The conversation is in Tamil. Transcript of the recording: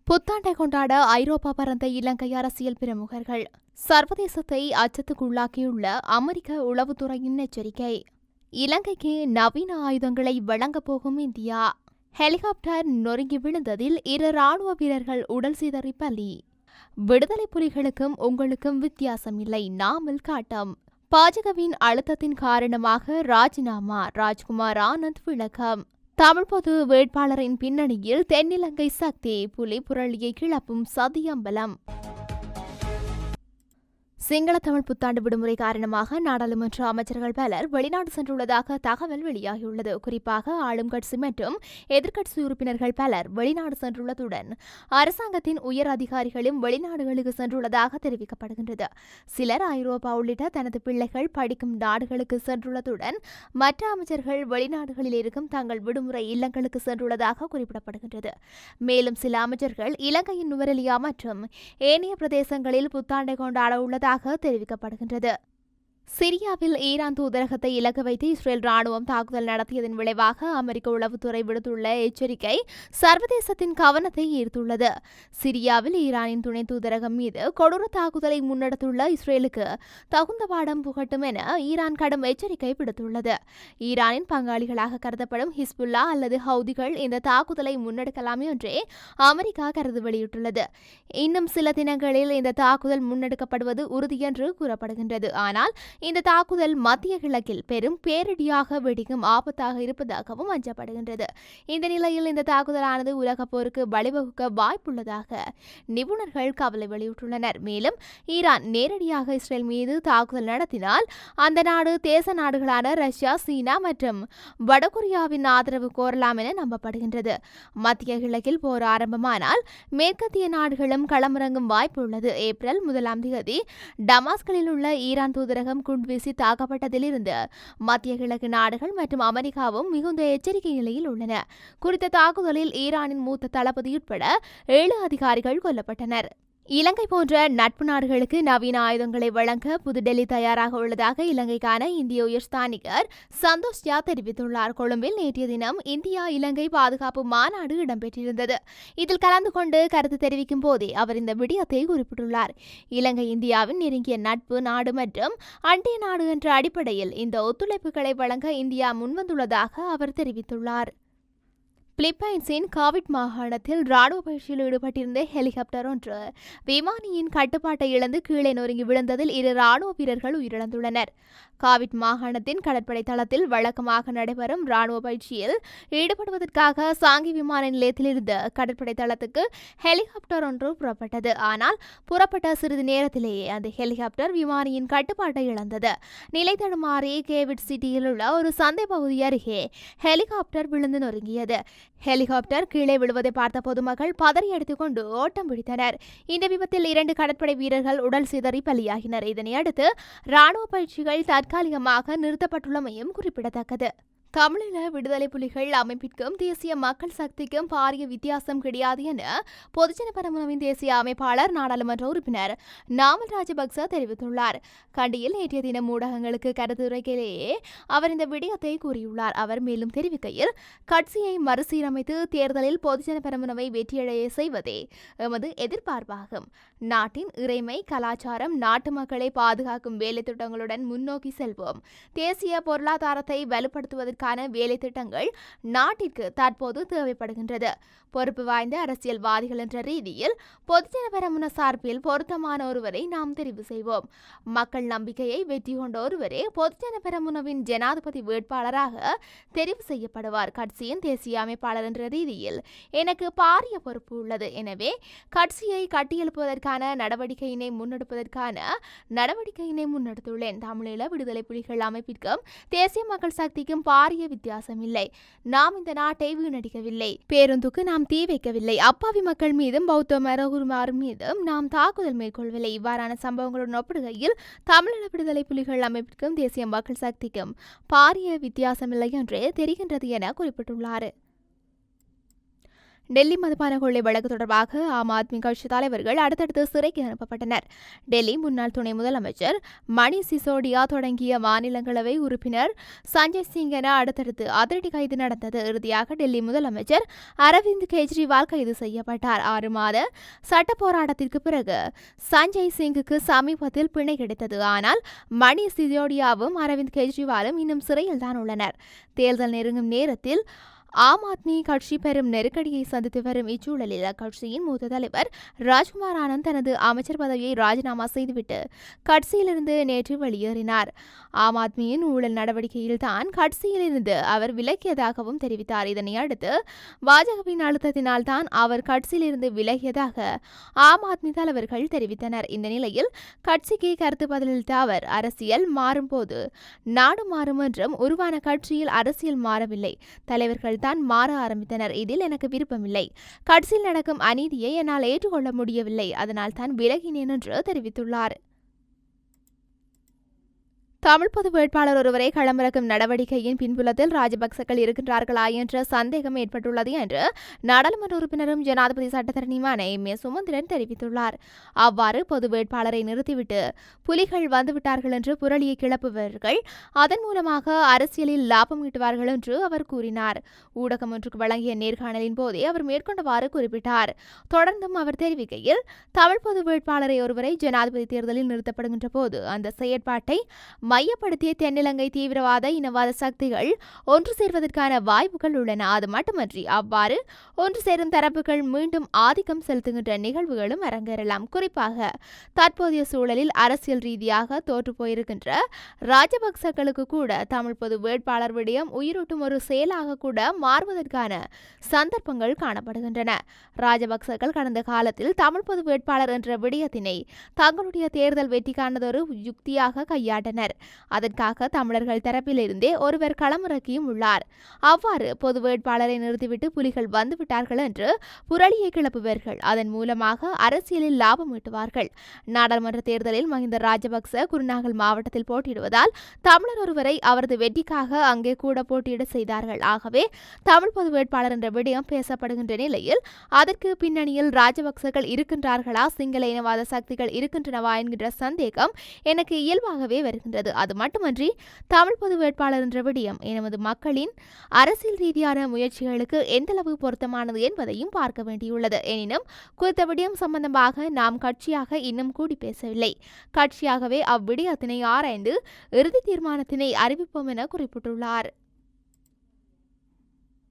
புத்தாண்டை கொண்டாட ஐரோப்பா பறந்த இலங்கை அரசியல் பிரமுகர்கள். சர்வதேசத்தை அச்சத்துக்குள்ளாக்கியுள்ள அமெரிக்க உளவுத்துறையின் எச்சரிக்கை. இலங்கைக்கு நவீன ஆயுதங்களை வழங்கப் போகும் இந்தியா. ஹெலிகாப்டர் நொறுங்கி விழுந்ததில் 2 ராணுவ வீரர்கள் உடல் சிதறி பலி. விடுதலை புலிகளுக்கும் உங்களுக்கும் வித்தியாசம் இல்லை, நாமல் காட்டம். பாஜகவின் அழுத்தத்தின் காரணமாக ராஜினாமா, ராஜ்குமார் ஆனந்த் விளக்கம். தமிழ் பொது வேட்பாளரின் பின்னணியில் தென்னிலங்கை சக்தி, புலி புரளியை கிளப்பும் சதியம்பலம். சிங்கள தமிழ் புத்தாண்டு விடுமுறை காரணமாக நாடாளுமன்ற அமைச்சர்கள் பலர் வெளிநாடு சென்றுள்ளதாக தகவல் வெளியாகியுள்ளது. குறிப்பாக ஆளும் கட்சி மற்றும் எதிர்க்கட்சி உறுப்பினர்கள் பலர் வெளிநாடு சென்றுள்ளதுடன் அரசாங்கத்தின் உயர் அதிகாரிகளும் வெளிநாடுகளுக்கு சென்றுள்ளதாக தெரிவிக்கப்படுகின்றது. சிலர் ஐரோப்பா உள்ளிட்ட தனது பிள்ளைகள் படிக்கும் நாடுகளுக்கு சென்றுள்ளதுடன் மற்ற அமைச்சர்கள் வெளிநாடுகளில் இருக்கும் தங்கள் விடுமுறை இல்லங்களுக்கு சென்றுள்ளதாக குறிப்பிடப்படுகின்றது. மேலும் சில அமைச்சர்கள் இலங்கையின் நுவரெலியா மற்றும் ஏனைய பிரதேசங்களில் புத்தாண்டை கொண்டாட உள்ளதாக தெரிவிக்கப்படுகின்றது. சிரியாவில் ஈரான் தூதரகத்தை இலக்கு வைத்து இஸ்ரேல் ராணுவம் தாக்குதல் நடத்தியதன் விளைவாக அமெரிக்க உளவுத்துறை விடுத்துள்ள எச்சரிக்கை சர்வதேசத்தின் கவனத்தை ஈர்த்துள்ளது. சிரியாவில் ஈரானின் துணை தூதரகம் மீது கொடூர தாக்குதலை முன்னெடுத்துள்ள இஸ்ரேலுக்கு தகுந்த பாடம் புகட்டும் என ஈரான் கடும் எச்சரிக்கை விடுத்துள்ளது. ஈரானின் பங்காளிகளாக கருதப்படும் ஹிஸ்புல்லா அல்லது ஹவுதிகள் இந்த தாக்குதலை முன்னெடுக்கலாம் என்றே அமெரிக்கா கருத்து வெளியிட்டுள்ளது. இன்னும் சில தினங்களில் இந்த தாக்குதல் முன்னெடுக்கப்படுவது உறுதி என்று கூறப்படுகின்றது. ஆனால் இந்த தாக்குதல் மத்திய கிழக்கில் பெரும் பேரிடியாக வெடிக்கும் ஆபத்தாக இருப்பதாகவும் அஞ்சப்படுகின்றது. இந்த நிலையில் இந்த தாக்குதலானது உலகப் போருக்கு வழிவகுக்க வாய்ப்புள்ளதாக நிபுணர்கள் கவலை வெளியிட்டுள்ளனர். மேலும் ஈரான் நேரடியாக இஸ்ரேல் மீது தாக்குதல் நடத்தினால் அந்த நாடு தேச நாடுகளான ரஷ்யா, சீனா மற்றும் வடகொரியாவின் ஆதரவு கோரலாம் என நம்பப்படுகின்றது. மத்திய கிழக்கில் போர் ஆரம்பமானால் மேற்கத்திய நாடுகளும் களமிறங்கும் வாய்ப்பு உள்ளது. ஏப்ரல் 1 டமாஸ்கலில் உள்ள ஈரான் தூதரகம் குண்டுவீசி தாக்கப்பட்டதிலிருந்து மத்திய கிழக்கு நாடுகள் மற்றும் அமெரிக்காவும் மிகுந்த எச்சரிக்கை நிலையில் உள்ளன. குறித்த தாக்குதலில் ஈரானின் மூத்த தளபதி உட்பட 7 அதிகாரிகள் கொல்லப்பட்டனர். இலங்கை போன்ற நட்பு நாடுகளுக்கு நவீன ஆயுதங்களை வழங்க புதுடெல்லி தயாராக உள்ளதாக இலங்கைக்கான இந்திய உயர்ஸ்தானிகர் சந்தோஷ் ஜா தெரிவித்துள்ளார். கொழும்பில் நேற்றைய தினம் இந்தியா இலங்கை பாதுகாப்பு மாநாடு இடம்பெற்றிருந்தது. இதில் கலந்து கொண்டு கருத்து தெரிவிக்கும் போதே அவர் இந்த விடயத்தை குறிப்பிட்டுள்ளார். இலங்கை இந்தியாவின் நெருங்கிய நட்பு நாடு மற்றும் அண்டிய நாடு என்ற அடிப்படையில் இந்த ஒத்துழைப்புகளை வழங்க இந்தியா முன்வந்துள்ளதாக அவர் தெரிவித்துள்ளார். பிலிப்பைன்ஸின் காவிட் மாகாணத்தில் ராணுவ பயிற்சியில் ஈடுபட்டிருந்த ஹெலிகாப்டர் ஒன்று விமானியின் கட்டுப்பாட்டை இழந்து கீழே நொறுங்கி விழுந்ததில் 2 ராணுவ வீரர்கள் உயிரிழந்துள்ளனர். காவிட் மாகாணத்தின் கடற்படை தளத்தில் வழக்கமாக நடைபெறும் ராணுவ பயிற்சியில் ஈடுபடுவதற்காக சாங்கி விமான நிலையத்திலிருந்து கடற்படை தளத்துக்கு ஹெலிகாப்டர் ஒன்று புறப்பட்டது. ஆனால் புறப்பட்ட சிறிது நேரத்திலேயே அந்த ஹெலிகாப்டர் விமானியின் கட்டுப்பாட்டை இழந்தது. நிலை தடுமாறி கேவிட் சிட்டியில் உள்ள ஒரு சந்தை பகுதி அருகே ஹெலிகாப்டர் விழுந்து நொறுங்கியது. ஹெலிகாப்டர் கீழே விழுவதை பார்த்த பொதுமக்கள் பதறி எடுத்துக்கொண்டு ஓட்டம் பிடித்தனர். இந்த விபத்தில் 2 கடற்படை வீரர்கள் உடல் சிதறி பலியாகினர். இதனையடுத்து ராணுவ பயிற்சிகள் தற்காலிகமாக நிறுத்தப்பட்டுள்ளமையும் குறிப்பிடத்தக்கது. தமிழீழ விடுதலை புலிகள் அமைப்பிற்கும் தேசிய மக்கள் சக்திக்கும் பாரிய வித்தியாசம் கிடையாது என பொதுஜன பெரமுனவின் தேசிய அமைப்பாளர் நாடாளுமன்ற உறுப்பினர் நாமல் ராஜபக்ச தெரிவித்துள்ளார். கண்டியில் நேற்றைய தினம் ஊடகங்களுக்கு கருத்துரைக்கையிலேயே அவர் இந்த விடயத்தை கூறியுள்ளார். அவர் மேலும் தெரிவிக்கையில், கட்சியை மறுசீரமைத்து தேர்தலில் பொதுஜன பெரமுனவை வெற்றியடைய செய்வதே எமது எதிர்பார்ப்பாகும். நாட்டின் இறைமை, கலாச்சாரம், நாட்டு மக்களை பாதுகாக்கும் வேலை திட்டங்களுடன் முன்னோக்கி செல்வோம். தேசிய பொருளாதாரத்தை வலுப்படுத்துவதற்கு வேலை திட்டங்கள் நாட்டிற்கு தற்போது தேவைப்படுகின்றது. பொறுப்பு வாய்ந்த அரசியல்வாதிகள் என்ற ரீதியில் பொதுஜன பெரமுன சார்பில் பொருத்தமான ஒருவரை நாம் தெரிவு செய்வோம். மக்கள் நம்பிக்கையை வெற்றி கொண்ட ஒருவரே பொதுஜன பெரமுனவின் ஜனாதிபதி வேட்பாளராக தெரிவு செய்யப்படுவார். கட்சியின் தேசிய அமைப்பாளர் என்ற ரீதியில் எனக்கு பாரிய பொறுப்பு உள்ளது. எனவே கட்சியை கட்டியெழுப்புவதற்கான நடவடிக்கையினை முன்னெடுத்துள்ளேன். தமிழீழ விடுதலை புலிகள் அமைப்பிற்கும் தேசிய மக்கள் சக்திக்கும் பாரிய வித்தியாசம் இல்லை. நாம் இந்த நாட்டை வீணடிக்கவில்லை. பேருந்துக்கு நாம் தீ வைக்கவில்லை. அப்பாவி மக்கள் மீதும் பௌத்த மரகுருமார் மீதும் நாம் தாக்குதல் மேற்கொள்ளவில்லை. இவ்வாறான சம்பவங்களுடன் ஒப்பிடுகையில் தமிழீழ விடுதலை புலிகள் அமைப்பிற்கும் தேசிய மக்கள் சக்திக்கும் பாரிய வித்தியாசமில்லை என்றே தெரிகின்றது என குறிப்பிட்டுள்ளார். டெல்லி மதுபான கொள்ளை வழக்கு தொடர்பாக ஆம் ஆத்மி கட்சி தலைவர்கள் அடுத்தடுத்து சிறைக்கு அனுப்பப்பட்டனர். டெல்லி முன்னாள் துணை முதலமைச்சர் மணீஷ் சிசோடியா தொடங்கிய மாநிலங்களவை உறுப்பினர் சஞ்சய் சிங் என அடுத்தடுத்து அதிரடி கைது நடந்தது. இறுதியாக டெல்லி முதலமைச்சர் அரவிந்த் கெஜ்ரிவால் கைது செய்யப்பட்டார். 6 மாத சட்ட போராட்டத்திற்கு பிறகு சஞ்சய் சிங்குக்கு சமீபத்தில் பிணை கிடைத்தது. ஆனால் மணீஷ் சிசோடியாவும் அரவிந்த் கெஜ்ரிவாலும் இன்னும் சிறையில் தான் உள்ளனர். தேர்தல் நெருங்கும் நேரத்தில் ஆம் ஆத்மி கட்சி பெரும் நெருக்கடியை சந்தித்து வரும் இச்சூழலில் அக்கட்சியின் மூத்த தலைவர் ராஜ்குமார் ஆனந்த் தனது அமைச்சர் பதவியை ராஜினாமா செய்துவிட்டு கட்சியிலிருந்து நேற்று வெளியேறினார். ஆம் ஆத்மியின் ஊழல் நடவடிக்கையில் தான் கட்சியிலிருந்து அவர் விலகியதாகவும் தெரிவித்தார். இதனை அடுத்து பாஜகவின் அழுத்தத்தினால் தான் அவர் கட்சியிலிருந்து விலகியதாக ஆம் ஆத்மி தலைவர்கள் தெரிவித்தனர். இந்த நிலையில் கட்சிக்கு கருத்து பதிலளித்த அவர், அரசியல் மாறும்போது நாடு மாறும் என்றும் உருவான கட்சியில் அரசியல் மாறவில்லை, தலைவர்கள் தான் மாற ஆரம்பித்தனர். இதில் எனக்கு விருப்பமில்லை. கட்சியில் நடக்கும் அநீதியை என்னால் ஏற்றுக்கொள்ள முடியவில்லை, அதனால் தான் விலகினேன் என்று தெரிவித்துள்ளார். தமிழ் பொது வேட்பாளர் ஒருவரை களமிறக்கும் நடவடிக்கையின் பின்புலத்தில் ராஜபக்சக்கள் இருக்கின்றார்களா என்ற சந்தேகம் ஏற்பட்டுள்ளது என்று நாடாளுமன்ற உறுப்பினரும் ஜனாதிபதி சட்டத்தரணியுமான எம். ஏ. சுமந்திரன் தெரிவித்துள்ளார். அவ்வாறு பொது வேட்பாளரை நிறுத்திவிட்டு புலிகள் வந்துவிட்டார்கள் என்று புரளியை கிளப்புபவர்கள் அதன் மூலமாக அரசியலில் லாபம் ஈட்டுவார்கள் என்று அவர் கூறினார். ஊடகம் ஒன்றுக்கு வழங்கிய நேர்காணலின் போதே அவர் மேற்கொண்டவாறு குறிப்பிட்டார். தொடர்ந்தும் அவர் தெரிவிக்கையில், தமிழ் பொது வேட்பாளரை ஒருவரை ஜனாதிபதி தேர்தலில் நிறுத்தப்படுகின்ற போது அந்த செயற்பாட்டை மையப்படுத்திய தென்னிலங்கை தீவிரவாத இனவாத சக்திகள் ஒன்று சேர்வதற்கான வாய்ப்புகள் உள்ளன. அது மட்டுமன்றி அவ்வாறு ஒன்று சேரும் தரப்புகள் மீண்டும் ஆதிக்கம் செலுத்துகின்ற நிகழ்வுகளும் அரங்கேறலாம். குறிப்பாக தற்போதைய சூழலில் அரசியல் ரீதியாக தோற்று போயிருக்கின்ற ராஜபக்சக்களுக்கு கூட தமிழ் பொது வேட்பாளர் விடயம் உயிரூட்டும் ஒரு செயலாக கூட மாறுவதற்கான சந்தர்ப்பங்கள் காணப்படுகின்றன. ராஜபக்சக்கள் கடந்த காலத்தில் தமிழ் பொது வேட்பாளர் என்ற விடயத்தினை தங்களுடைய தேர்தல் வெற்றிக்கானதொரு யுக்தியாக கையாண்டனர். அதற்காக தமிழர்கள் தரப்பிலிருந்தே ஒருவர் களமிறக்கியும் உள்ளார். அவ்வாறு பொது வேட்பாளரை நிறுத்திவிட்டு புலிகள் வந்துவிட்டார்கள் என்று புரளியை கிளப்புவர்கள் அதன் மூலமாக அரசியலில் லாபம் ஈட்டுவார்கள். நாடாளுமன்ற தேர்தலில் மஹிந்த ராஜபக்ச குருநாகல் மாவட்டத்தில் போட்டியிடுவதால் தமிழர் ஒருவரை அவரது வெற்றிக்காக அங்கே கூட போட்டியிட செய்தார்கள். ஆகவே தமிழ் பொது வேட்பாளர் என்ற விடயம் பேசப்படுகின்ற நிலையில் அதற்கு பின்னணியில் ராஜபக்சர்கள் இருக்கின்றார்களா, சிங்கள இனவாத சக்திகள் இருக்கின்றனவா என்கின்ற சந்தேகம் எனக்கு இயல்பாகவே வருகின்றது. அது மட்டுமன்றி தமிழ் பொது வேட்பாளர் என்ற விடயம் எமது மக்களின் அரசியல் ரீதியான முயற்சிகளுக்கு எந்தளவு பொருத்தமானது என்பதையும் பார்க்க வேண்டியுள்ளது. எனினும் குறித்த விடயம் சம்பந்தமாக நாம் கட்சியாக இன்னும் கூடி பேசவில்லை. கட்சியாகவே அவ்விடயத்தினை ஆராய்ந்து இறுதி தீர்மானத்தினை அறிவிப்போம் என குறிப்பிட்டுள்ளார்.